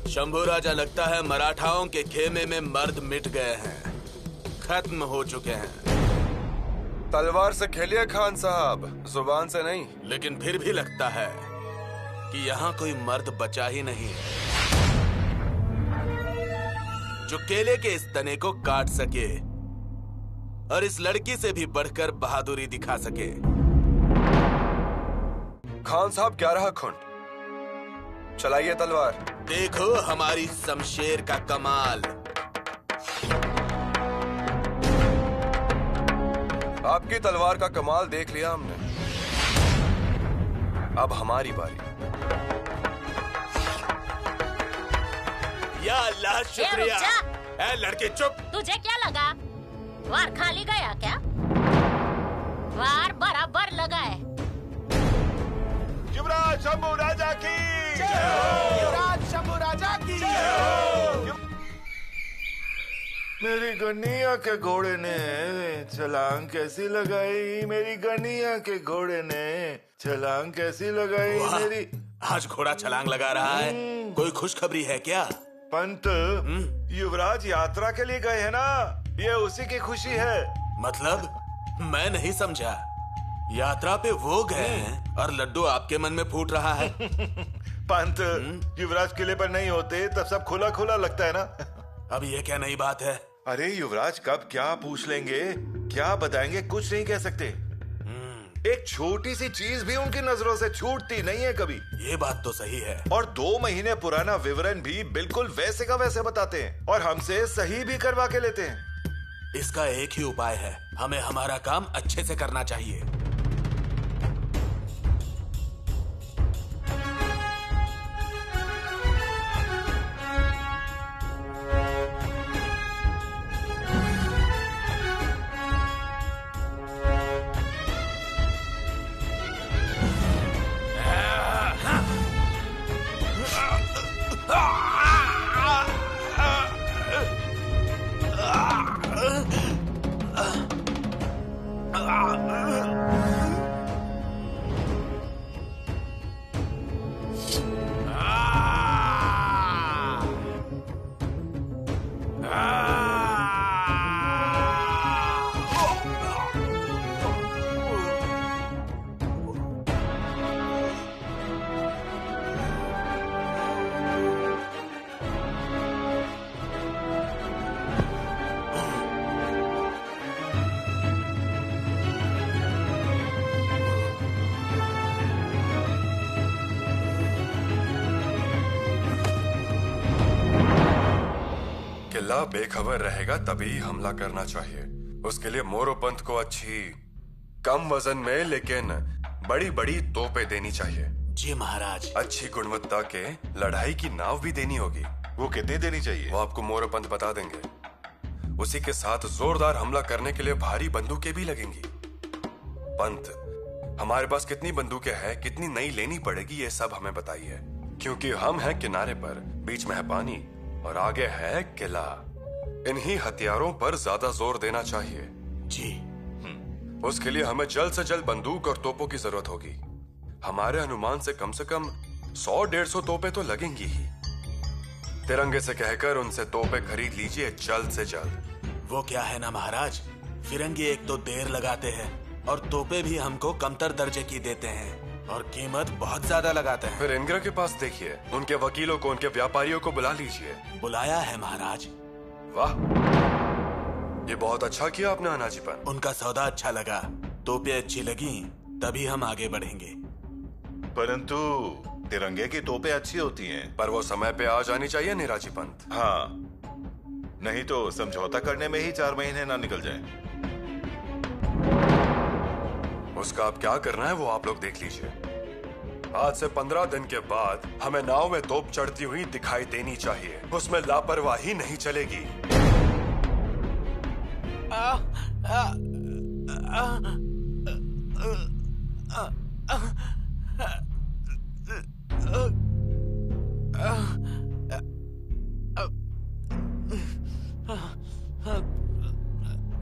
शंभू राजा, लगता है मराठाओं के खेमे में मर्द मिट गए हैं, खत्म हो चुके हैं। तलवार से खेलिए खान साहब, जुबान से नहीं। लेकिन फिर भी लगता है कि यहाँ कोई मर्द बचा ही नहीं है जो केले के इस तने को काट सके और इस लड़की से भी बढ़कर बहादुरी दिखा सके। खान साहब 11 खुंड, चलाइए तलवार। देखो हमारी शमशेर का कमाल। आपकी तलवार का कमाल देख लिया हमने, अब हमारी बारी। या अल्लाह, शुक्रिया। ए लड़के चुप। तुझे क्या लगा वार खाली गया क्या? वार बराबर लगा है। युवराज शंभू राजा की युवराज शंभू राजा की। मेरी गनिया के घोड़े ने छलांग कैसी लगाई, मेरी गनिया के घोड़े ने छलांग कैसी लगाई मेरी। आज घोड़ा छलांग लगा रहा है, कोई खुशखबरी है क्या? पंत, युवराज यात्रा के लिए गए हैं ना, ये उसी की खुशी है। मतलब मैं नहीं समझा। यात्रा पे वो गए हैं और लड्डू आपके मन में फूट रहा है। पंत, युवराज किले पर नहीं होते तब सब खुला खुला लगता है ना। अब ये क्या नई बात है? अरे युवराज कब क्या पूछ लेंगे, क्या बताएंगे, कुछ नहीं कह सकते। एक छोटी सी चीज भी उनकी नजरों से छूटती नहीं है कभी। ये बात तो सही है। और 2 महीने पुराना विवरण भी बिल्कुल वैसे का वैसे बताते हैं और हमसे सही भी करवा के लेते हैं। इसका एक ही उपाय है, हमें हमारा काम अच्छे से करना चाहिए। किला बेखबर रहेगा तभी हमला करना चाहिए। उसके लिए मोरोपंत को अच्छी, कम वजन में लेकिन बड़ी बड़ी तोपें देनी चाहिए। जी महाराज। अच्छी गुणवत्ता के लड़ाई की नाव भी देनी होगी। वो कितनी देनी चाहिए? वो आपको मोरोपंत बता देंगे। उसी के साथ जोरदार हमला करने के लिए भारी बंदूकें भी लगेंगी। पंत, हमारे पास कितनी बंदूकें हैं, कितनी नई लेनी पड़ेगी, ये सब हमें बताइए, क्योंकि हम हैं किनारे पर, बीच में है पानी और आगे है किला। इन्हीं हथियारों पर ज्यादा जोर देना चाहिए। जी। उसके लिए हमें जल्द से जल्द बंदूक और तोपों की जरूरत होगी। हमारे अनुमान से कम 100-150 तोपें तो लगेंगी ही। तिरंगे से कहकर उनसे तोपें खरीद लीजिए जल्द से जल्द। वो क्या है ना महाराज, फिरंगी एक तो देर लगाते हैं और तोपें भी हमको कमतर दर्जे की देते हैं और कीमत बहुत ज्यादा लगाते हैं। फिर इंदिरा के पास देखिए, उनके वकीलों को, उनके व्यापारियों को बुला लीजिए। बुलाया है महाराज। वाह, ये बहुत अच्छा किया आपने अनाजीपन। उनका सौदा अच्छा लगा, तोपें अच्छी लगी, तभी हम आगे बढ़ेंगे। परंतु तिरंगे की तोपें अच्छी होती हैं। पर वो समय पे आ जानी चाहिए निराजी पंत। हाँ, नहीं तो समझौता करने में ही 4 महीने ना निकल जाएं। उसका अब क्या करना है वो आप लोग देख लीजिए। आज से 15 दिन के बाद हमें नाव में तोप चढ़ती हुई दिखाई देनी चाहिए। उसमें लापरवाही नहीं चलेगी।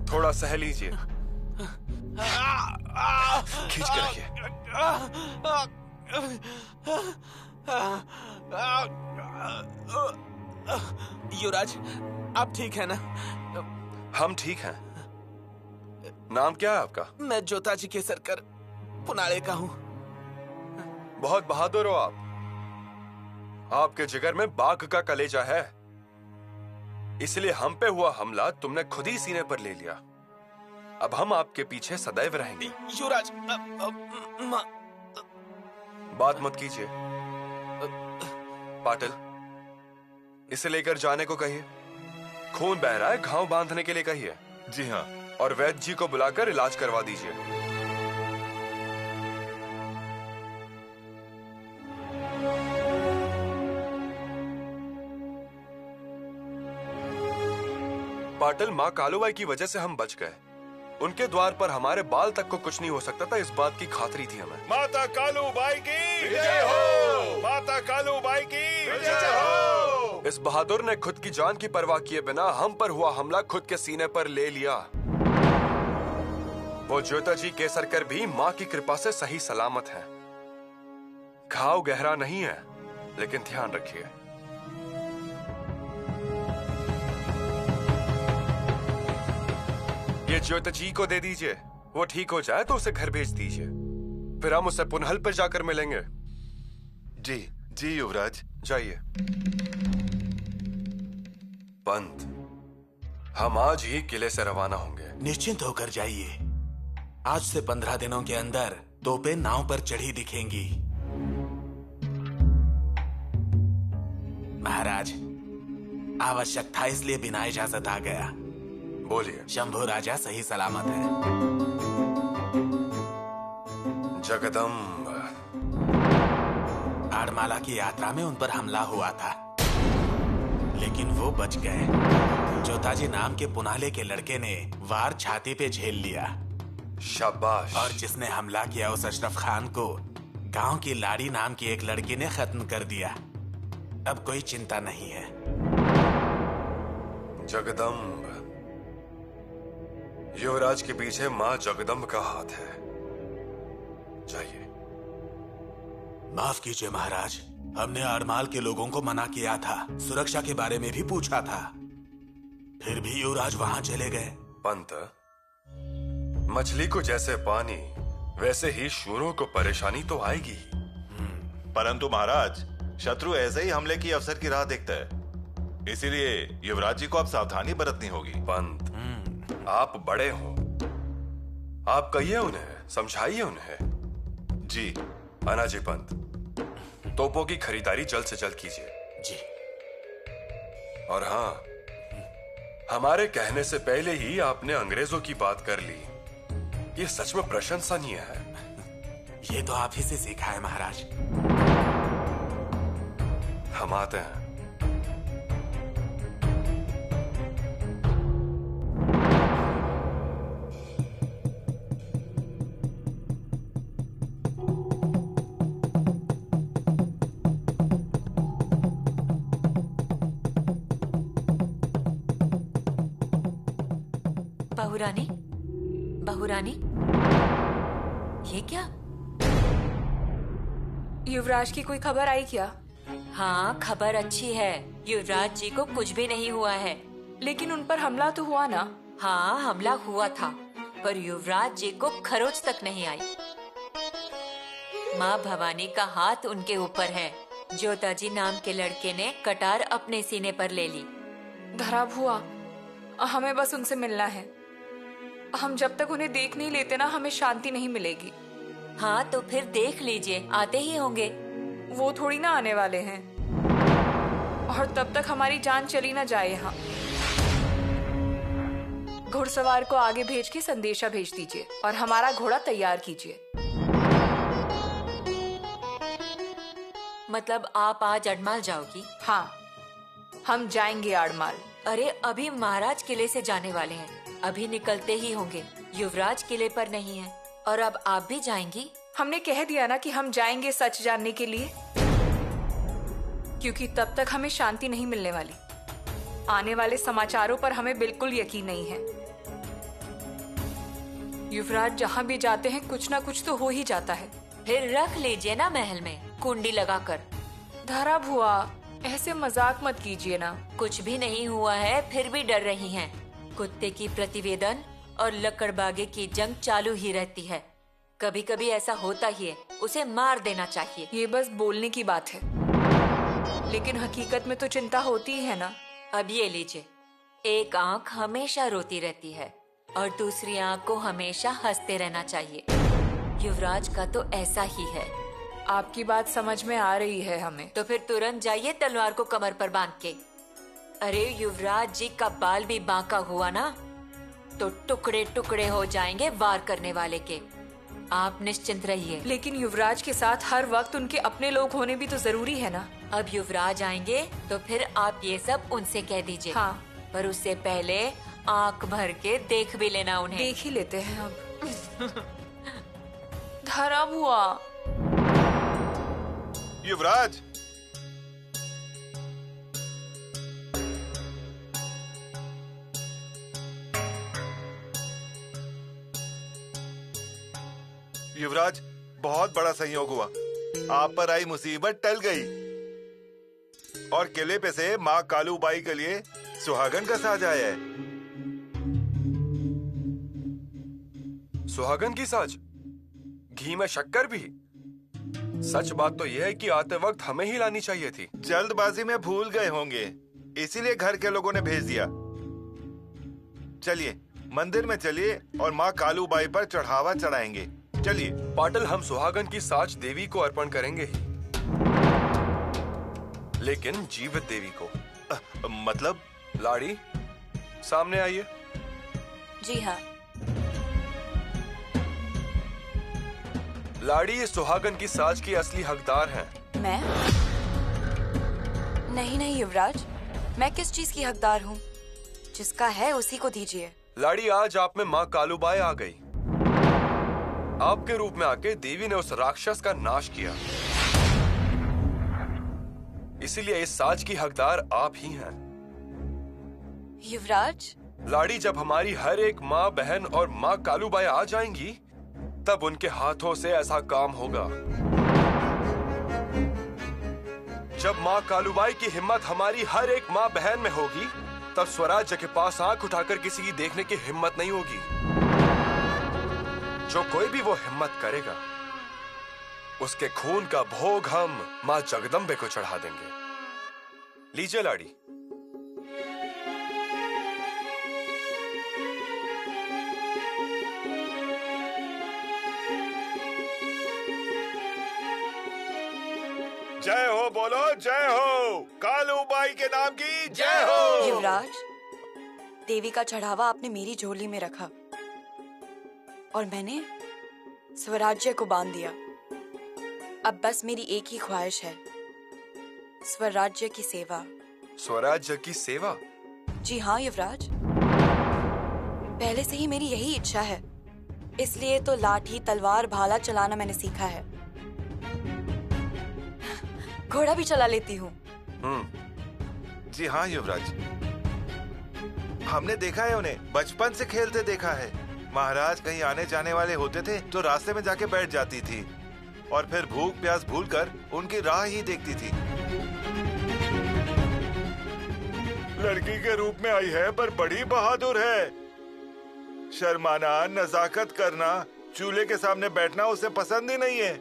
थोड़ा सह लीजिए, खींच के रखिए। युवराज, आप ठीक है ना? हम ठीक हैं। नाम क्या है आपका? मैं जोताजी केसरकर पुनाले का हूँ। बहुत बहादुर हो आप। आपके जिगर में बाघ का कलेजा है, इसलिए हम पे हुआ हमला तुमने खुद ही सीने पर ले लिया। अब हम आपके पीछे सदैव रहेंगे। युवराज, बात मत कीजिए। पाटिल, इसे लेकर जाने को कहिए। खून बह रहा है, घाव बांधने के लिए कहिए। जी हाँ। और वैद्य जी को बुलाकर इलाज करवा दीजिए। पाटिल, माँ कालूबाई की वजह से हम बच गए। उनके द्वार पर हमारे बाल तक को कुछ नहीं हो सकता था, इस बात की खातरी थी हमें। माता कालूबाई की जय हो। माता कालूबाई की जय हो। इस बहादुर ने खुद की जान की परवाह किए बिना हम पर हुआ हमला खुद के सीने पर ले लिया। वो जोताजी केसरकर भी माँ की कृपा से सही सलामत है। घाव गहरा नहीं है, लेकिन ध्यान रखिए। ये ज्योतिजी को दे दीजिए। वो ठीक हो जाए तो उसे घर भेज दीजिए, फिर हम उसे पुनहल पर जाकर मिलेंगे। जी जी युवराज। जाइए। पंत, हम आज ही किले से रवाना होंगे। निश्चिंत होकर जाइए। आज से 15 दिनों के अंदर तोपें नाव पर चढ़ी दिखेंगी। महाराज, आवश्यक था इसलिए बिना इजाजत आ गया। बोलिए। शंभू राजा सही सलामत है। जगदम्ब। आड़माला की यात्रा में उन पर हमला हुआ था, लेकिन वो बच गए। जोताजी नाम के पुनाले के लड़के ने वार छाती पे झेल लिया। शाबाश। और जिसने हमला किया उस अशरफ खान को गांव की लाड़ी नाम की एक लड़की ने खत्म कर दिया। अब कोई चिंता नहीं है। जगदम्ब। युवराज के पीछे माँ जगदम्ब का हाथ है। जाइए। माफ कीजिए महाराज, हमने आड़माल के लोगों को मना किया था, सुरक्षा के बारे में भी पूछा था, फिर भी युवराज वहां चले गए। पंत, मछली को जैसे पानी, वैसे ही शूरों को परेशानी तो आएगी ही। परंतु महाराज, शत्रु ऐसे ही हमले की अवसर की राह देखता है, इसीलिए युवराज जी को अब सावधानी बरतनी होगी। पंत, आप बड़े हो, आप कहिए उन्हें, समझाइए उन्हें। जी। अनाजी पंत, तोपों की खरीदारी जल्द से जल्द कीजिए। जी। और हाँ, हमारे कहने से पहले ही आपने अंग्रेजों की बात कर ली। ये सच में प्रशंसनीय है। ये तो आप ही से सीखा है महाराज। हम आते हैं। बहुरानी, बहुरानी, ये क्या? युवराज की कोई खबर आई क्या? हाँ, खबर अच्छी है। युवराज जी को कुछ भी नहीं हुआ है। लेकिन उन पर हमला तो हुआ ना? हाँ, हमला हुआ था, पर युवराज जी को खरोच तक नहीं आई। माँ भवानी का हाथ उनके ऊपर है। जोताजी नाम के लड़के ने कटार अपने सीने पर ले ली। धरा भुआ, हमें बस उनसे मिलना है। हम जब तक उन्हें देख नहीं लेते ना, हमें शांति नहीं मिलेगी। हाँ, तो फिर देख लीजिए, आते ही होंगे। वो थोड़ी ना आने वाले हैं, और तब तक हमारी जान चली ना जाए यहाँ। घुड़सवार को आगे भेज के संदेशा भेज दीजिए और हमारा घोड़ा तैयार कीजिए। मतलब आप आज अड़माल जाओगी? हाँ, हम जाएंगे आड़माल। अरे, अभी महाराज किले से जाने वाले हैं, अभी निकलते ही होंगे। युवराज किले पर नहीं है। और अब आप भी जाएंगी? हमने कह दिया ना कि हम जाएंगे सच जानने के लिए, क्योंकि तब तक हमें शांति नहीं मिलने वाली। आने वाले समाचारों पर हमें बिल्कुल यकीन नहीं है। युवराज जहाँ भी जाते हैं कुछ ना कुछ तो हो ही जाता है। फिर रख लीजिए ना महल में कुंडी लगाकर। धरा भुआ, ऐसे मजाक मत कीजिए ना। कुछ भी नहीं हुआ है फिर भी डर रही हैं। कुत्ते की प्रतिवेदन और लकड़बागे की जंग चालू ही रहती है। कभी कभी ऐसा होता ही है, उसे मार देना चाहिए। ये बस बोलने की बात है, लेकिन हकीकत में तो चिंता होती ही है ना। अब ये लीजिए, एक आंख हमेशा रोती रहती है और दूसरी आंख को हमेशा हंसते रहना चाहिए। युवराज का तो ऐसा ही है। आपकी बात समझ में आ रही है हमें। तो फिर तुरंत जाइए तलवार को कमर पर बांध के। अरे युवराज जी का बाल भी बांका हुआ ना तो टुकड़े टुकड़े हो जाएंगे वार करने वाले के। आप निश्चिंत रहिए। लेकिन युवराज के साथ हर वक्त उनके अपने लोग होने भी तो जरूरी है ना। अब युवराज आएंगे तो फिर आप ये सब उनसे कह दीजिए। हाँ, पर उससे पहले आंख भर के देख भी लेना उन्हें। देख ही लेते हैं अब। धरा हुआ युवराज, युवराज, बहुत बड़ा संयोग हुआ। आप पर आई मुसीबत टल गई और किले पे से माँ कालूबाई के लिए सुहागन का साज आया है। सुहागन की साज? घी में शक्कर भी? सच बात तो यह है कि आते वक्त हमें ही लानी चाहिए थी। जल्दबाजी में भूल गए होंगे, इसीलिए घर के लोगों ने भेज दिया। चलिए मंदिर में चलिए और माँ कालूबाई पर चढ़ावा चढ़ाएंगे। चलिए। पाटिल, हम सुहागन की साज देवी को अर्पण करेंगे ही, लेकिन जीवित देवी को। मतलब? लाड़ी, सामने आइए। जी हाँ। लाड़ी, ये सुहागन की साज की असली हकदार हैं। मैं? नहीं युवराज, मैं किस चीज की हकदार हूँ? जिसका है उसी को दीजिए। लाड़ी, आज आप में माँ कालूबाई आ गई। आपके रूप में आके देवी ने उस राक्षस का नाश किया, इसीलिए इस साज की हकदार आप ही हैं। युवराज? लाड़ी, जब हमारी हर एक माँ, बहन और माँ कालूबाई आ जाएंगी तब उनके हाथों से ऐसा काम होगा। जब माँ कालूबाई की हिम्मत हमारी हर एक माँ बहन में होगी तब स्वराज्य के पास आंख उठाकर किसी की देखने की हिम्मत नहीं होगी। जो कोई भी वो हिम्मत करेगा उसके खून का भोग हम माँ जगदम्बे को चढ़ा देंगे। लीजिए लाड़ी। जय हो बोलो, जय हो कालूबाई के नाम की जय हो। युवराज, देवी का चढ़ावा आपने मेरी झोली में रखा और मैंने स्वराज्य को बांध दिया। अब बस मेरी एक ही ख्वाहिश है, स्वराज्य की सेवा। स्वराज्य की सेवा? जी हाँ युवराज, पहले से ही मेरी यही इच्छा है, इसलिए तो लाठी, तलवार, भाला चलाना मैंने सीखा है। घोड़ा भी चला लेती हूँ। जी हाँ युवराज, हमने देखा है, उन्हें बचपन से खेलते देखा है। महाराज कहीं आने जाने वाले होते थे तो रास्ते में जाके बैठ जाती थी और फिर भूख प्यास भूलकर उनकी राह ही देखती थी। लड़की के रूप में आई है पर बड़ी बहादुर है। शर्माना, नजाकत करना, चूल्हे के सामने बैठना उसे पसंद ही नहीं है।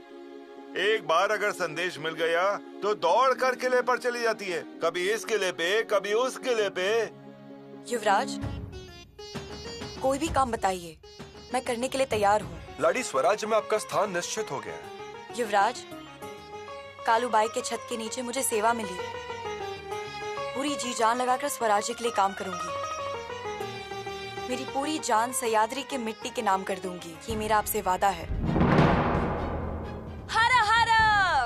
एक बार अगर संदेश मिल गया तो दौड़ कर किले पर चली जाती है, कभी इस किले पे कभी उस किले पे। युवराज, कोई भी काम बताइए, मैं करने के लिए तैयार हूँ। लाड़ी, स्वराज्य में आपका स्थान निश्चित हो गया है। युवराज, कालूबाई के छत के नीचे मुझे सेवा मिली, पूरी जी जान लगाकर स्वराज्य के लिए काम करूंगी। मेरी पूरी जान सयाद्री के मिट्टी के नाम कर दूंगी, ये मेरा आपसे वादा है। हर हर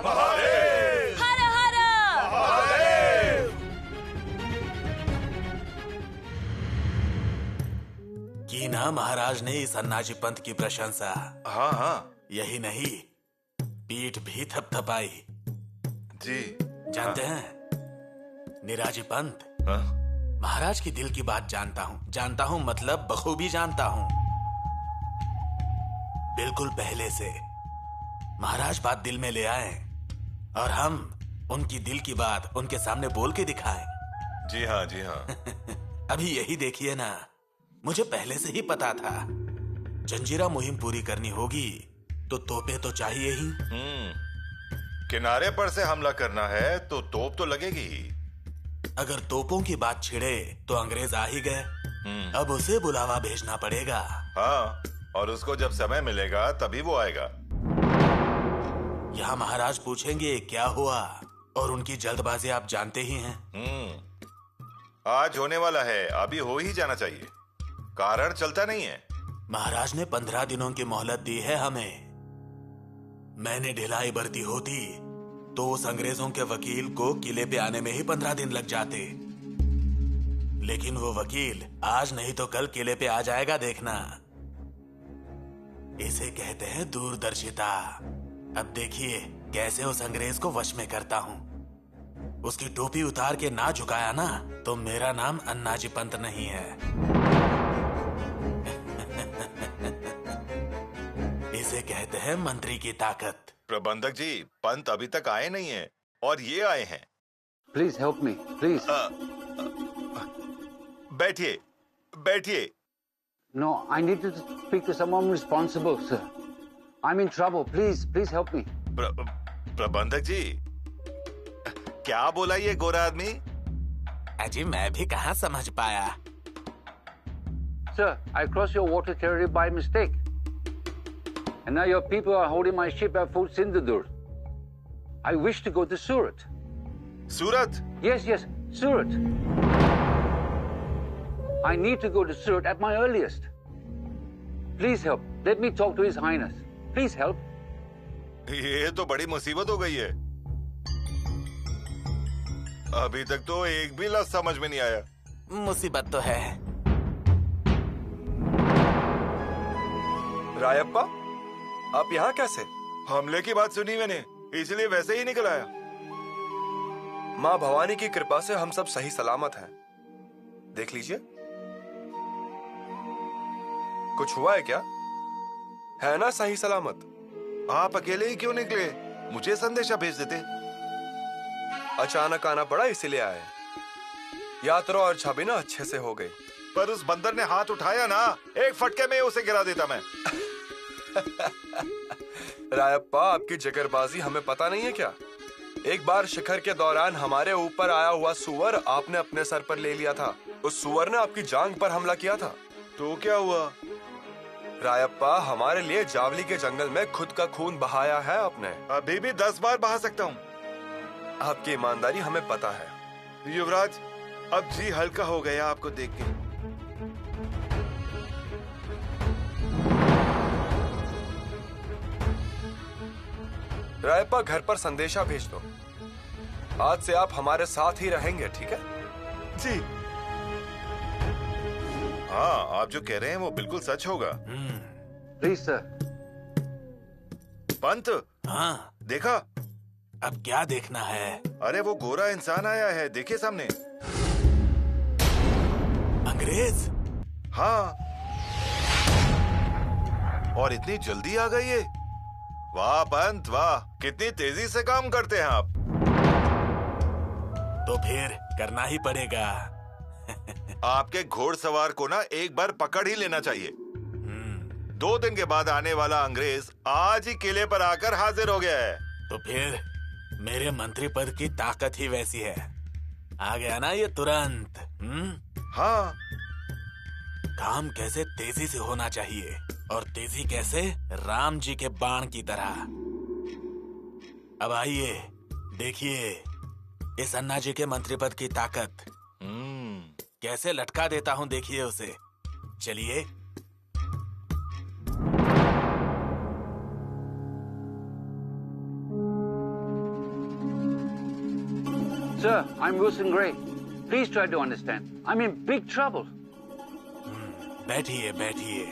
महादेव! हर हर महादेव! की ना महाराज ने इस अन्नाजी पंथ की प्रशंसा। हाँ हाँ, यही नहीं, पीठ भी थपथपाई। जी जानते हैं निराजी पंत, हाँ? महाराज की दिल की बात जानता हूँ मतलब बखूबी जानता हूँ। बिल्कुल पहले से महाराज बात दिल में ले आए और हम उनकी दिल की बात उनके सामने बोल के दिखाएं। जी हाँ, जी हाँ। अभी यही देखिए ना, मुझे पहले से ही पता था जंजीरा मुहिम पूरी करनी होगी तो तोपें तो चाहिए ही। किनारे पर से हमला करना है तो तोप तो लगेगी ही। अगर तोपों की बात छिड़े तो अंग्रेज आ ही गए। अब उसे बुलावा भेजना पड़ेगा। हाँ, और उसको जब समय मिलेगा तभी वो आएगा। यहाँ महाराज पूछेंगे क्या हुआ, और उनकी जल्दबाजी आप जानते ही हैं। आज होने वाला है, अभी हो ही जाना चाहिए। कारण चलता नहीं है। महाराज ने 15 दिनों की मोहलत दी है हमें। मैंने ढिलाई बरती होती तो उस अंग्रेजों के वकील को किले पे आने में ही 15 दिन लग जाते, लेकिन वो वकील आज नहीं तो कल किले पे आ जाएगा, देखना। इसे कहते हैं दूरदर्शिता। अब देखिए कैसे उस अंग्रेज को वश में करता हूँ। उसकी टोपी उतार के ना झुकाया ना तो मेरा नाम अन्नाजी पंत नहीं है। इसे कहते हैं मंत्री की ताकत। प्रबंधक जी, पंत अभी तक आए नहीं हैं और ये आए हैं। Please help me, please. बैठिए, बैठिए। No, I need to speak to someone responsible, sir. I'm in trouble. Please help me. प्रबंधक जी, क्या बोला ये गोरा आदमी? अजी मैं भी कहाँ समझ पाया। Sir, I crossed your water territory by mistake. And now your people are holding my ship at Fort Sindadur. I wish to go to Surat. Surat? Yes, Surat. I need to go to Surat at my earliest. Please help. Let me talk to His Highness. Please help. ये तो बड़ी मुसीबत हो गई है। अभी तक तो एक भी लफ्ज समझ में नहीं आया। मुसीबत तो है। रायप्पा, आप यहाँ कैसे? हमले की बात सुनी मैंने, इसलिए वैसे ही निकल आया। माँ भवानी की कृपा से हम सब सही सलामत हैं। देख लीजिए। कुछ हुआ है क्या? है ना सही सलामत? आप अकेले ही क्यों निकले? मुझे संदेशा भेज देते। अचानक आना पड़ा इसीलिए आए। यात्रा और छवि ना अच्छे से हो गई। पर उस बंदर ने हाथ उठाया ना, एक फटके में उसे गिरा देता मैं। रायप्पा, आपकी जिगरबाजी हमें पता नहीं है क्या? एक बार शिखर के दौरान हमारे ऊपर आया हुआ सुअर आपने अपने सर पर ले लिया था। उस सुअर ने आपकी जांघ पर हमला किया था। तो क्या हुआ? रायप्पा, हमारे लिए जावली के जंगल में खुद का खून बहाया है आपने। अभी भी 10 बार बहा सकता हूँ। आपकी ईमानदारी हमें पता है। युवराज, अब जी हल्का हो गया आपको देख के। रायप्पा, घर पर संदेशा भेज दो। आज से आप हमारे साथ ही रहेंगे, ठीक है? जी हाँ, आप जो कह रहे हैं वो बिल्कुल सच होगा। Please, sir. पंत, हाँ, देखा? अब क्या देखना है? अरे वो गोरा इंसान आया है, देखिए सामने। अंग्रेज? हाँ, और इतनी जल्दी आ गई है। वाह पंत वाह, कितनी तेजी से काम करते हैं आप। तो फिर करना ही पड़ेगा। आपके घोड़सवार को ना एक बार पकड़ ही लेना चाहिए। 2 दिन के बाद आने वाला अंग्रेज आज ही किले पर आकर हाजिर हो गया है। तो फिर मेरे मंत्री पद की ताकत ही वैसी है। आ गया ना ये तुरंत। हाँ, काम कैसे तेजी से होना चाहिए, और तेजी कैसे राम जी के बाण की तरह। अब आइए देखिए इस अन्ना जी के मंत्री पद की ताकत। कैसे लटका देता हूँ, देखिए उसे। चलिए। Sir, I'm Wilson Gray. Please try to understand. I'm in big trouble. बैठिए बैठिए।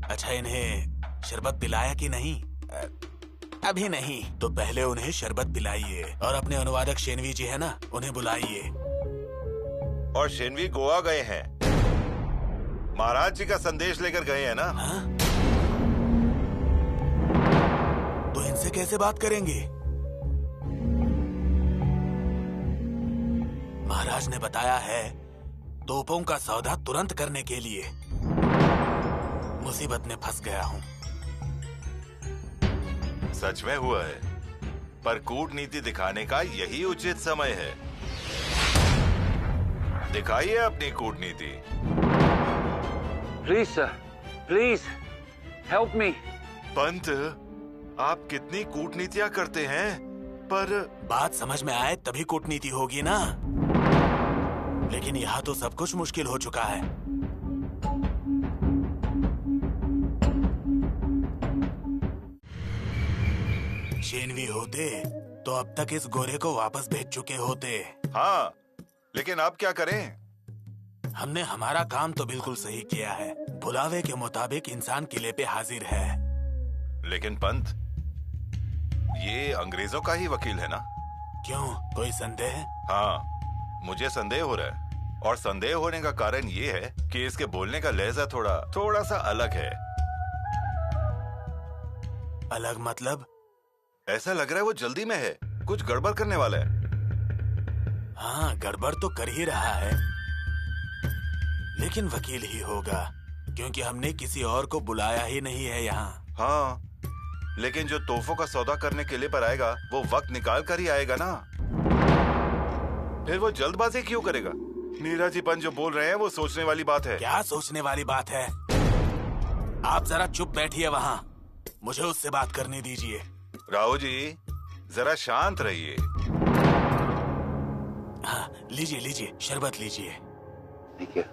अच्छा, इन्हें शरबत पिलाया कि नहीं? अभी नहीं, तो पहले उन्हें शरबत पिलाइए, और अपने अनुवादक शेनवी जी है ना, उन्हें बुलाइए। और शेनवी गोवा गए हैं। महाराज जी का संदेश लेकर गए हैं ना। हाँ? कैसे बात करेंगे? महाराज ने बताया है तोपों का सौदा तुरंत करने के लिए। मुसीबत में फंस गया हूँ। सच में हुआ है, पर कूटनीति दिखाने का यही उचित समय है। दिखाइए अपनी कूटनीति। Please, sir. Please, help me. Pant, आप कितनी कूटनीतियां करते हैं, पर बात समझ में आए तभी कूटनीति होगी ना। लेकिन यहाँ तो सब कुछ मुश्किल हो चुका है। शेनवी होते तो अब तक इस गोरे को वापस भेज चुके होते। हाँ, लेकिन अब क्या करें? हमने हमारा काम तो बिल्कुल सही किया है। बुलावे के मुताबिक इंसान किले पे हाजिर है। लेकिन पंत, ये अंग्रेजों का ही वकील है ना? क्यों, कोई संदेह? हाँ, मुझे संदेह हो रहा है। और संदेह होने का कारण ये है कि इसके बोलने का लहजा थोड़ा सा अलग है। अलग मतलब? ऐसा लग रहा है वो जल्दी में है, कुछ गड़बड़ करने वाला है। हाँ, गड़बड़ तो कर ही रहा है, लेकिन वकील ही होगा क्योंकि हमने किसी और को बुलाया ही नहीं है यहाँ। हाँ, लेकिन जो तोहफों का सौदा करने के लिए पर आएगा वो वक्त निकाल कर ही आएगा ना। फिर वो जल्दबाजी क्यों करेगा? नीरजीपन जो बोल रहे हैं वो सोचने वाली बात है। क्या सोचने वाली बात है? आप जरा चुप बैठिए वहाँ, मुझे उससे बात करने दीजिए। राव जी, जरा शांत रहिए। हाँ, लीजिए लीजिए, शरबत लीजिए। Thank you.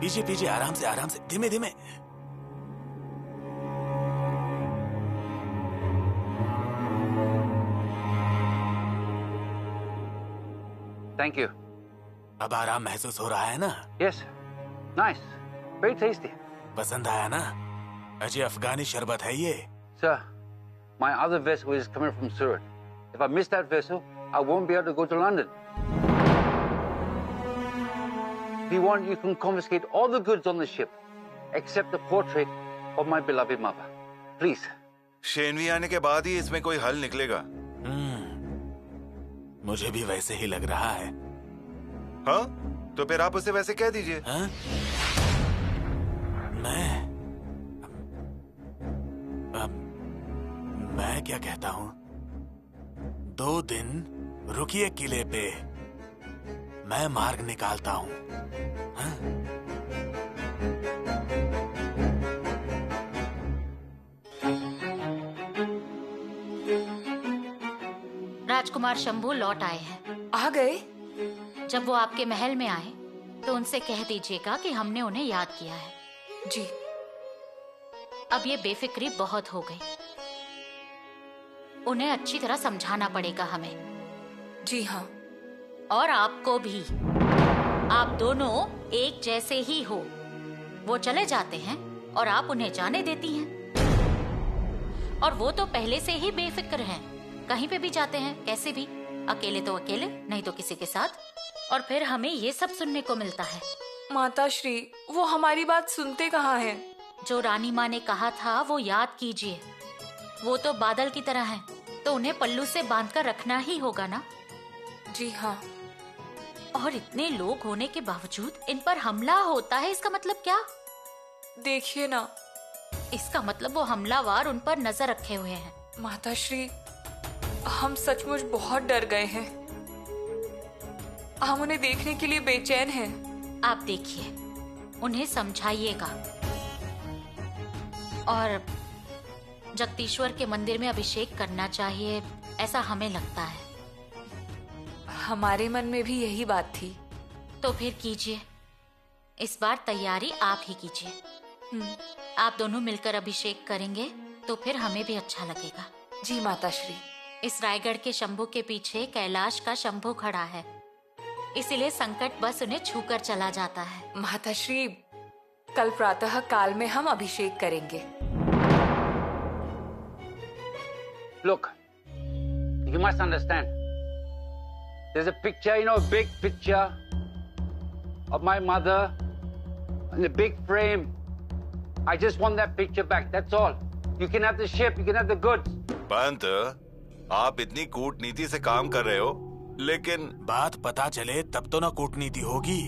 पीजिए पीजिए, आराम से धीमे धीमे। Thank you. अब आराम महसूस हो रहा है ना? Yes. Nice. Very tasty. पसंद आया ना? अजय अफगानी शरबत है ये। Sir, my other vessel is coming from Surat. If I miss that vessel, I won't be able to go to London. If you want, you can confiscate all the goods on the ship, except the portrait of my beloved mother. Please. Shenvi आने के बाद ही इसमें कोई हल निकलेगा। मुझे भी वैसे ही लग रहा है। हाँ? तो फिर आप उसे वैसे कह दीजिए। हाँ? मैं क्या कहता हूँ? 2 दिन रुकिए किले पे, मैं मार्ग निकालता हूँ। हाँ? राजकुमार शंभू लौट आए हैं। आ गए? जब वो आपके महल में आए तो उनसे कह दीजिएगा कि हमने उन्हें याद किया है। जी। अब ये बेफिक्री बहुत हो गई, उन्हें अच्छी तरह समझाना पड़ेगा हमें। जी हाँ। और आपको भी। आप दोनों एक जैसे ही हो। वो चले जाते हैं और आप उन्हें जाने देती हैं। और वो तो पहले से ही बेफिक्र हैं, कहीं पे भी जाते हैं, कैसे भी, अकेले तो अकेले, नहीं तो किसी के साथ। और फिर हमें ये सब सुनने को मिलता है। माता श्री, वो हमारी बात सुनते कहाँ हैं? जो रानी माँ ने कहा था वो याद कीजिए। वो तो बादल की तरह हैं, तो उन्हें पल्लू से बांधकर रखना ही होगा ना। जी हाँ। और इतने लोग होने के बावजूद इन पर हमला होता है, इसका मतलब क्या? देखिए ना। इसका मतलब वो हमलावर उन पर नजर रखे हुए हैं। माता श्री, हम सचमुच बहुत डर गए हैं। हम उन्हें देखने के लिए बेचैन हैं। आप देखिए, उन्हें समझाइएगा। और जगदीश्वर के मंदिर में अभिषेक करना चाहिए, ऐसा हमें लगता है। हमारे मन में भी यही बात थी। तो फिर कीजिए, इस बार तैयारी आप ही कीजिए। आप दोनों मिलकर अभिषेक करेंगे तो फिर हमें भी अच्छा लगेगा। जी माता श्री। इस रायगढ़ के शंभू के पीछे कैलाश का शंभू खड़ा है, इसीलिए संकट बस उन्हें छूकर चला जाता है। माता श्री, कल प्रातः काल में हम अभिषेक करेंगे। Look, you must understand. There's a picture, a big picture of my mother in a big frame. I just want that picture back, that's all. You can have the ship, you can have the goods. Pant, आप इतनी कूटनीति से काम कर रहे हो, लेकिन बात पता चले तब तो ना कूटनीति होगी।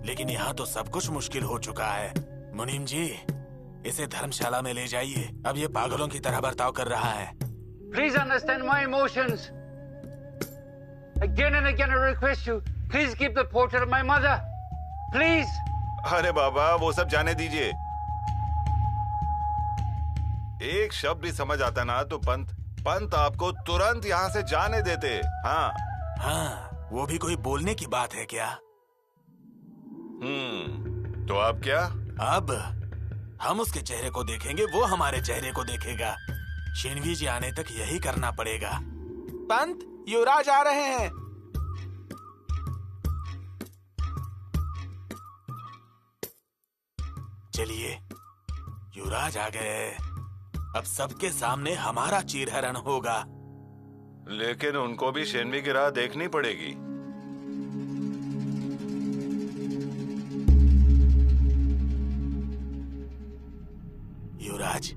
लेकिन यहाँ तो सब कुछ मुश्किल हो चुका है। मुनीम जी, इसे धर्मशाला में ले जाइए। अब ये पागलों की तरह बर्ताव कर रहा है। Please understand my emotions. Again and again I request you, please keep the portrait of my mother. Please. अरे बाबा, वो सब जाने दीजिए। एक शब्द भी समझ आता ना तो पंत आपको तुरंत यहाँ से जाने देते। हाँ, वो भी कोई बोलने की बात है क्या? तो आप क्या? अब हम उसके चेहरे को देखेंगे, वो हमारे चेहरे को देखेगा। शिनवी जी आने तक यही करना पड़ेगा। पंत, युवराज आ रहे हैं। चलिए, युवराज आ गए। अब सबके सामने हमारा चीरहरण होगा। लेकिन उनको भी शेनवी की राह देखनी पड़ेगी। युवराज,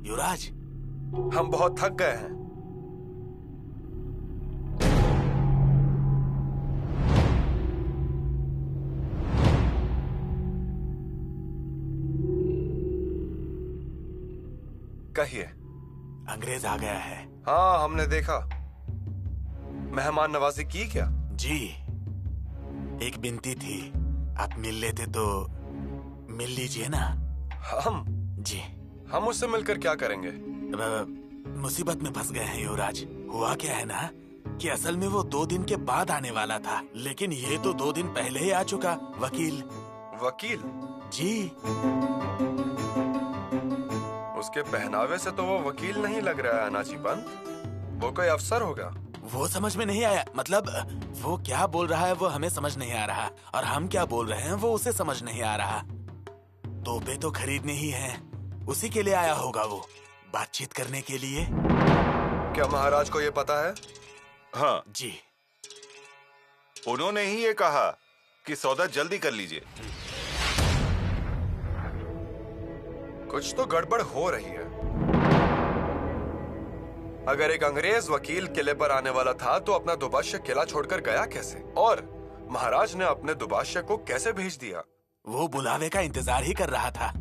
युवराज, हम बहुत थक गए हैं। कहिए। अंग्रेज आ गया है। हाँ, हमने देखा। मेहमान नवाजी की क्या? जी, एक बिनती थी, आप मिल लेते तो मिल लीजिए ना। हम? जी। हम उससे मिलकर क्या करेंगे? मुसीबत में फंस गए हैं युवराज। हुआ क्या है ना कि असल में वो 2 दिन के बाद आने वाला था, लेकिन ये तो 2 दिन पहले ही आ चुका। वकील। वकील? जी। उसके पहनावे से तो वो वकील नहीं लग रहा है अनाजी पंत। वो कोई अफसर होगा। वो समझ में नहीं आया। मतलब वो क्या बोल रहा है वो हमें समझ नहीं आ रहा, और हम क्या बोल रहे हैं वो उसे समझ नहीं आ रहा। तोपे तो खरीदने ही हैं, उसी के लिए आया होगा वो, बातचीत करने के लिए। क्या महाराज को ये पता है? हाँ जी, उन्होंने ही ये कहा कि सौदा जल्दी कर लीजिए। कुछ तो गड़बड़ हो रही है। अगर एक अंग्रेज वकील किले पर आने वाला था तो अपना दुभाष्य किला छोड़कर गया कैसे? और महाराज ने अपने दुभाष्य को कैसे भेज दिया? वो बुलावे का इंतजार ही कर रहा था,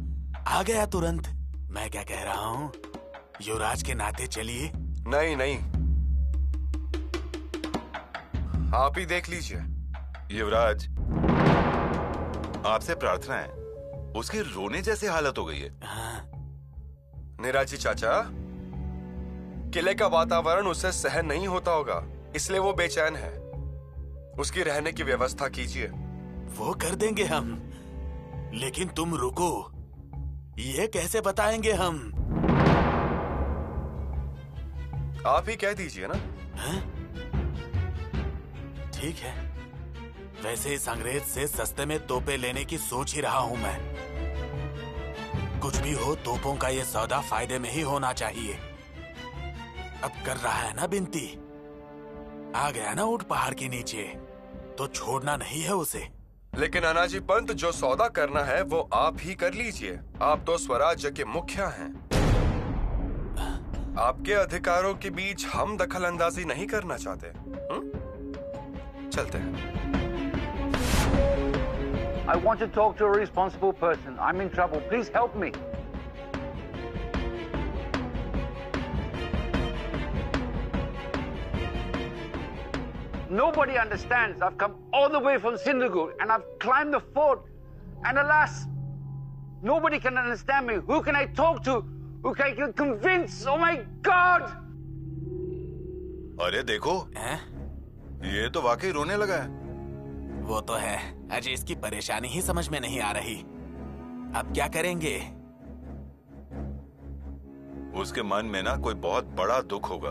आ गया तुरंत। मैं क्या कह रहा हूँ, युवराज के नाते चलिए। नहीं नहीं, आप ही देख लीजिए। युवराज, आपसे प्रार्थना है, उसकी रोने जैसी हालत हो गई है। निराजी चाचा, किले का वातावरण उसे सहन नहीं होता होगा, इसलिए वो बेचैन है। उसकी रहने की व्यवस्था कीजिए। वो कर देंगे हम, लेकिन तुम रुको, ये कैसे बताएंगे हम? आप ही कह दीजिए ना। ठीक है, वैसे इस अंग्रेज से सस्ते में तोपे लेने की सोच ही रहा हूं मैं। कुछ भी हो, तोपों का ये सौदा फायदे में ही होना चाहिए। अब कर रहा है ना बिनती, आ गया ना ऊंट पहाड़ के नीचे, तो छोड़ना नहीं है उसे। लेकिन अनाजी पंत, जो सौदा करना है वो आप ही कर लीजिए। आप तो स्वराज्य के मुखिया हैं। आपके अधिकारों के बीच हम दखल अंदाजी नहीं करना चाहते। चलते हैं। I want to talk to a responsible person. I'm in trouble. Please help me. Nobody understands. I've come all the way from Sindagur and I've climbed the fort. And alas, nobody can understand me. Who can I talk to? Who can I convince? Oh my God! अरे देखो, ये तो वाकई रोने लगा है। वो तो है, अजय इसकी परेशानी ही समझ में नहीं आ रही। अब क्या करेंगे? उसके मन में ना कोई बहुत बड़ा दुख होगा।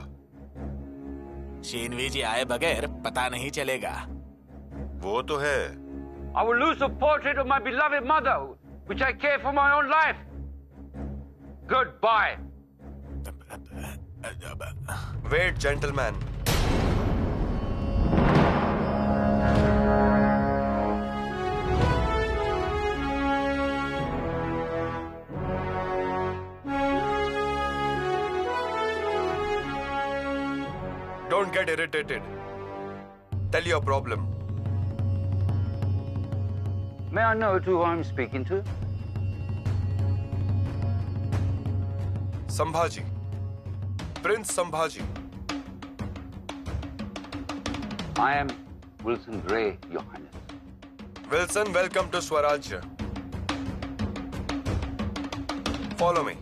शीनवी जी आए बगैर पता नहीं चलेगा। वो तो है। I will lose the portrait of my beloved mother, which I care for my own life. Goodbye. Wait, gentleman. Don't get irritated. Tell your problem. May I know who I'm speaking to? Sambhaji, Prince Sambhaji. I am Wilson Gray, Your Highness. Wilson, welcome to Swarajya. Follow me.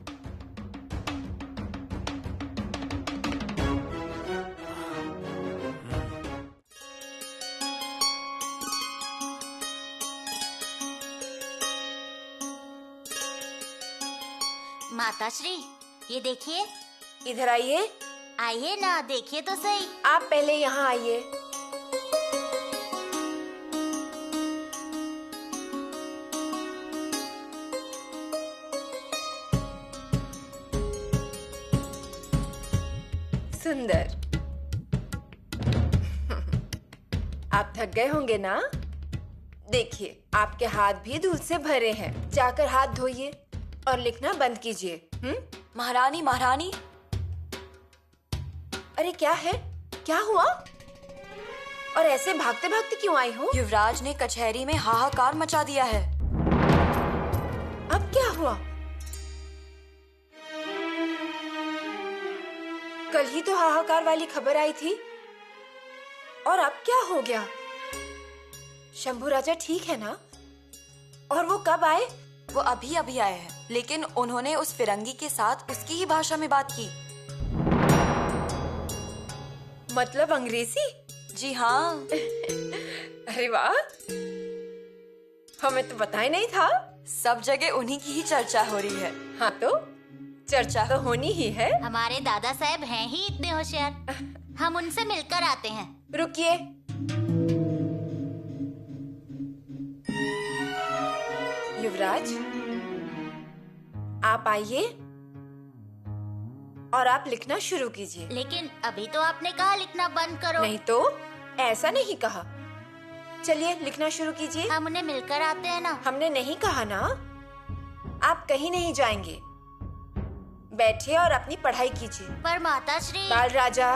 माताश्री, ये देखिए। इधर आइए। आइए ना, देखिए तो सही। आप पहले यहाँ आइए। सुंदर। आप थक गए होंगे ना? देखिए, आपके हाथ भी दूध से भरे हैं। जाकर हाथ धोइए और लिखना बंद कीजिए। महारानी, महारानी। अरे क्या है? क्या हुआ? और ऐसे भागते भागते क्यों आई हो? युवराज ने कचहरी में हाहाकार मचा दिया है। अब क्या हुआ? कल ही तो हाहाकार वाली खबर आई थी, और अब क्या हो गया? शंभू राजा ठीक है ना? और वो कब आए? वो अभी अभी आए हैं, लेकिन उन्होंने उस फिरंगी के साथ उसकी ही भाषा में बात की। मतलब अंग्रेजी? जी हाँ। अरे वाह, हमें तो पता ही नहीं था। सब जगह उन्हीं की ही चर्चा हो रही है। हाँ तो चर्चा तो होनी ही है। हमारे दादा साहब हैं ही इतने होशियार, हम उनसे मिलकर आते हैं। रुकिए। युवराज, आप आइए और आप लिखना शुरू कीजिए। लेकिन अभी तो आपने कहा लिखना बंद करो। नहीं तो, ऐसा नहीं कहा। चलिए लिखना शुरू कीजिए। हम उन्हें मिलकर आते हैं ना। हमने नहीं कहा ना। आप कहीं नहीं जाएंगे। बैठिए और अपनी पढ़ाई कीजिए। पर माताश्री। बाल राजा,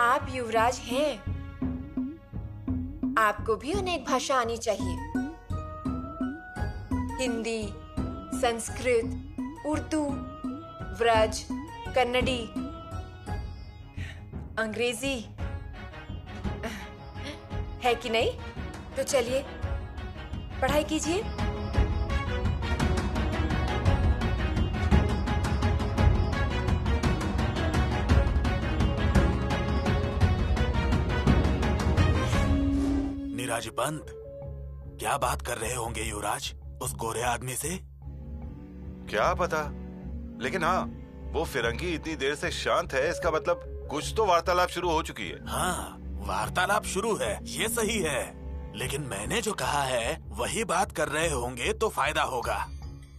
आप युवराज हैं। आपको भी अनेक भाषा आनी चाहिए। हिंदी, संस्कृत, उर्दू, व्रज, कन्नड़ी, अंग्रेजी, है कि नहीं? तो चलिए पढ़ाई कीजिए। नीराज पंत, क्या बात कर रहे होंगे युवराज उस गोरे आदमी से? क्या पता, लेकिन हाँ, वो फिरंगी इतनी देर से शांत है, इसका मतलब कुछ तो वार्तालाप शुरू हो चुकी है। हाँ, वार्तालाप शुरू है, ये सही है। लेकिन मैंने जो कहा है वही बात कर रहे होंगे तो फायदा होगा,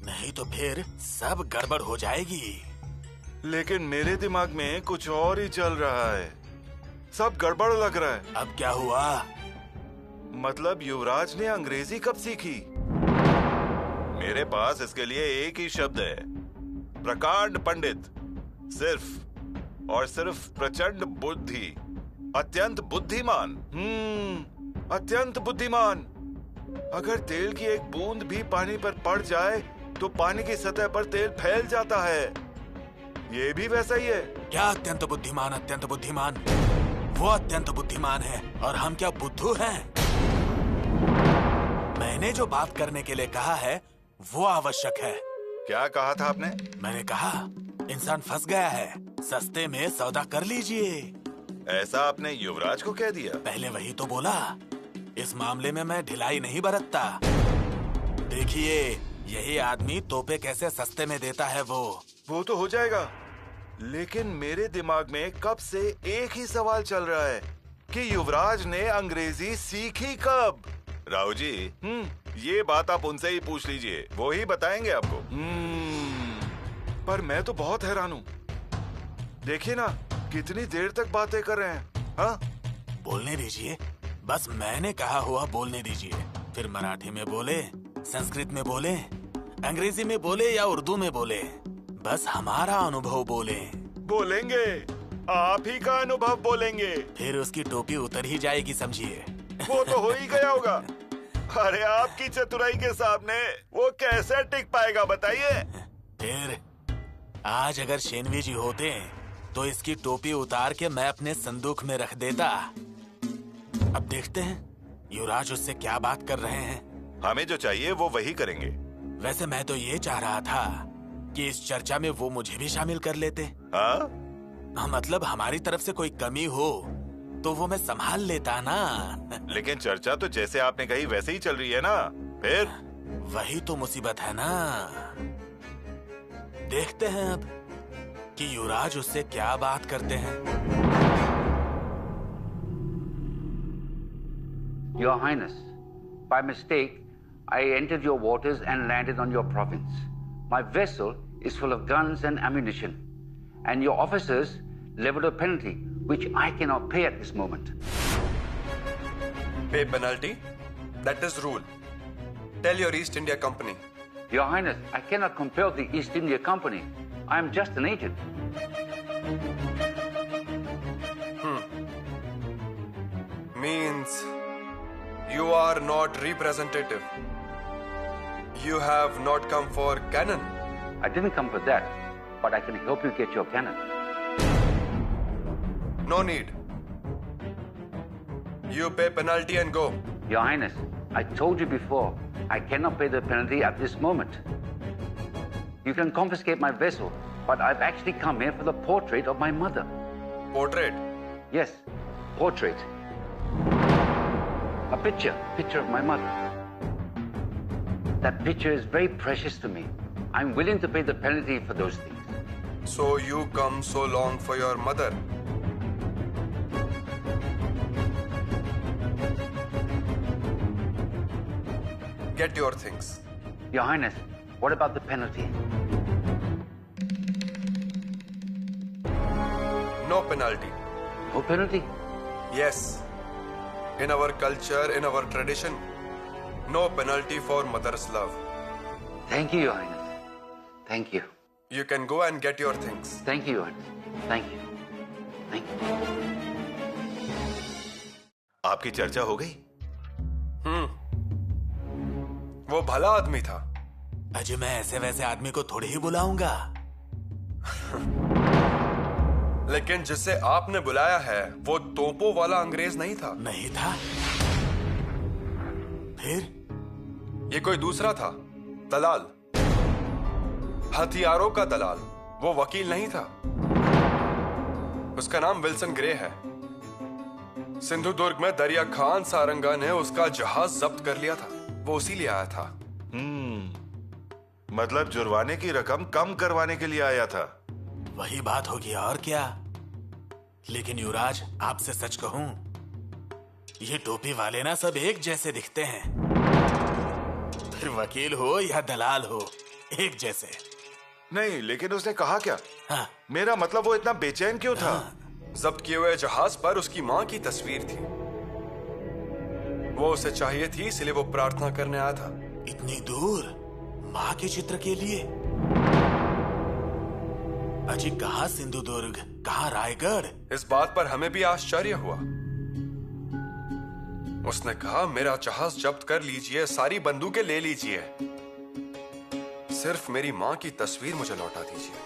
नहीं तो फिर सब गड़बड़ हो जाएगी। लेकिन मेरे दिमाग में कुछ और ही चल रहा है। सब गड़बड़ लग रहा है। अब क्या हुआ? मतलब युवराज ने अंग्रेजी कब सीखी? मेरे पास इसके लिए एक ही शब्द है, प्रकांड पंडित। सिर्फ और सिर्फ प्रचंड बुद्धि, अत्यंत बुद्धिमान। अत्यंत बुद्धिमान। अगर तेल की एक बूंद भी पानी पर पड़ जाए तो पानी की सतह पर तेल फैल जाता है। ये भी वैसा ही है। क्या अत्यंत बुद्धिमान? अत्यंत बुद्धिमान वो अत्यंत बुद्धिमान है और हम क्या बुद्धू हैं? मैंने जो बात करने के लिए कहा है वो आवश्यक है। क्या कहा था आपने? मैंने कहा इंसान फंस गया है, सस्ते में सौदा कर लीजिए। ऐसा आपने युवराज को कह दिया? पहले वही तो बोला। इस मामले में मैं ढिलाई नहीं बरतता। देखिए, यही आदमी तोपे कैसे सस्ते में देता है। वो तो हो जाएगा, लेकिन मेरे दिमाग में कब से एक ही सवाल चल रहा है कि युवराज ने अंग्रेजी सीखी कब? राव जी, ये बात आप उनसे ही पूछ लीजिए, वो ही बताएंगे आपको। पर मैं तो बहुत हैरान हूँ। देखिए ना, कितनी देर तक बातें कर रहे हैं। हाँ? बोलने दीजिए, बस मैंने कहा हुआ बोलने दीजिए। फिर मराठी में बोले, संस्कृत में बोले, अंग्रेजी में बोले या उर्दू में बोले, बस हमारा अनुभव बोले। बोलेंगे, आप ही का अनुभव बोलेंगे। फिर उसकी टोपी उतर ही जाएगी, समझिए। वो तो हो ही गया होगा। अरे आपकी चतुराई के सामने वो कैसे टिक पाएगा बताइए। फिर आज अगर शेनवी जी होते तो इसकी टोपी उतार के मैं अपने संदूक में रख देता। अब देखते हैं युवराज उससे क्या बात कर रहे हैं। हमें जो चाहिए वो वही करेंगे। वैसे मैं तो ये चाह रहा था कि इस चर्चा में वो मुझे भी शामिल कर लेते। हाँ? मतलब हमारी तरफ से कोई कमी हो तो वो मैं संभाल लेता ना। लेकिन चर्चा तो जैसे आपने कही वैसे ही चल रही है ना। फिर वही तो मुसीबत है ना। देखते हैं अब कि युवराज उससे क्या बात करते हैं। Your Highness, by mistake, I entered your waters and landed on your province. My vessel is full of guns and ammunition, and your officers leveled a penalty which I cannot pay at this moment. Pay penalty? That is rule. Tell your East India Company. Your Highness, I cannot compel the East India Company. I am just an agent. Means you are not representative. You have not come for cannon. I didn't come for that, but I can help you get your cannon. No need. You pay penalty and go. Your Highness, I told you before, I cannot pay the penalty at this moment. You can confiscate my vessel, but I've actually come here for the portrait of my mother. Portrait? Yes, portrait. A picture of my mother. That picture is very precious to me. I'm willing to pay the penalty for those things. So you come so long for your mother? Get your things. Your Highness, what about the penalty? No penalty. No penalty? Yes. In our culture, in our tradition, no penalty for mother's love. Thank you, Your Highness. Thank you. You can go and get your things. Thank you, Your Highness. Thank you. Thank you. आपकी चर्चा हो गई? वो भला आदमी था। अजय, मैं ऐसे वैसे आदमी को थोड़ी ही बुलाऊंगा। लेकिन जिसे आपने बुलाया है वो तोपों वाला अंग्रेज नहीं था। नहीं था? फिर? ये कोई दूसरा था, दलाल, हथियारों का दलाल। वो वकील नहीं था। उसका नाम विल्सन ग्रे है। सिंधुदुर्ग में दरिया खान सारंगा ने उसका जहाज जब्त कर लिया था। वो उसी लिए आया था। मतलब जुर्माने की रकम कम करवाने के लिए आया था। वही बात होगी और क्या। लेकिन युवराज, आपसे सच कहूं, ये टोपी वाले ना सब एक जैसे दिखते हैं। फिर वकील हो या दलाल हो, एक जैसे। नहीं, लेकिन उसने कहा क्या? हाँ। मेरा मतलब वो इतना बेचैन क्यों था? जब्त किए हुए जहाज पर उसकी मां की तस्वीर थी। वो उसे चाहिए थी, इसलिए वो प्रार्थना करने आया था। इतनी दूर मां के चित्र के लिए? अजी, कहाँ सिंधुदुर्ग, कहाँ रायगढ़? इस बात पर हमें भी आश्चर्य हुआ। उसने कहा, मेरा जहाज जब्त कर लीजिए, सारी बंदूकें ले लीजिए, सिर्फ मेरी मां की तस्वीर मुझे लौटा दीजिए।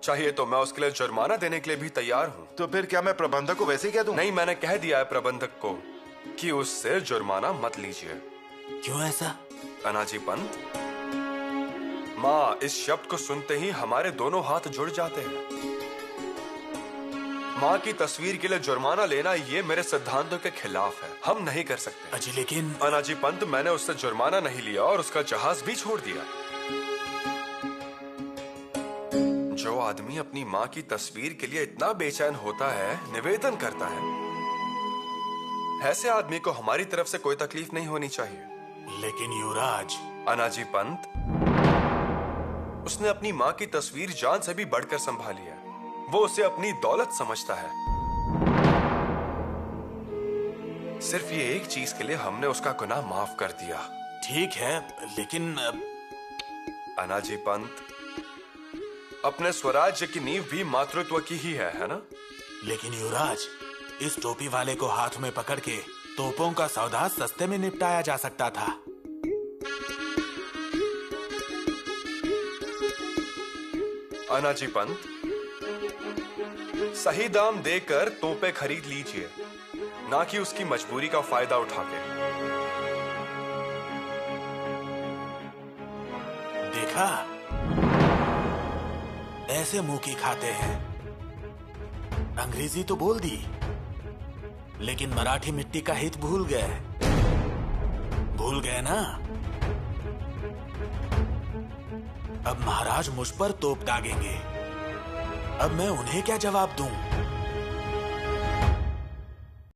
चाहिए तो मैं उसके लिए जुर्माना देने के लिए भी तैयार हूं। तो फिर क्या मैं प्रबंधक को वैसे ही कह दूं? नहीं, मैंने कह दिया है प्रबंधक को कि उससे जुर्माना मत लीजिए। क्यों ऐसा? अनाजी पंत, माँ इस शब्द को सुनते ही हमारे दोनों हाथ जुड़ जाते हैं। माँ की तस्वीर के लिए जुर्माना लेना ये मेरे सिद्धांतों के खिलाफ है। हम नहीं कर सकते। अजी, लेकिन अनाजी पंत, मैंने उससे जुर्माना नहीं लिया और उसका जहाज भी छोड़ दिया। जो आदमी अपनी माँ की तस्वीर के लिए इतना बेचैन होता है, निवेदन करता है, ऐसे आदमी को हमारी तरफ से कोई तकलीफ नहीं होनी चाहिए। लेकिन युवराज, अनाजी पंत, उसने अपनी माँ की तस्वीर जान से भी बढ़कर संभाली है। वो उसे अपनी दौलत समझता है। सिर्फ ये एक चीज के लिए हमने उसका गुनाह माफ कर दिया। ठीक है, लेकिन अनाजी पंत, अपने स्वराज्य की नींव भी मातृत्व की ही है ना? लेकिन युवराज, इस टोपी वाले को हाथ में पकड़ के तोपों का सौदा सस्ते में निपटाया जा सकता था। अनाजी पंत, सही दाम देकर तोपें खरीद लीजिए, ना कि उसकी मजबूरी का फायदा उठा के। देखा, ऐसे मुंह की खाते हैं। अंग्रेजी तो बोल दी, लेकिन मराठी मिट्टी का हित भूल गए। भूल गए ना? अब महाराज मुझ पर तोप दागेंगे। अब मैं उन्हें क्या जवाब दूं?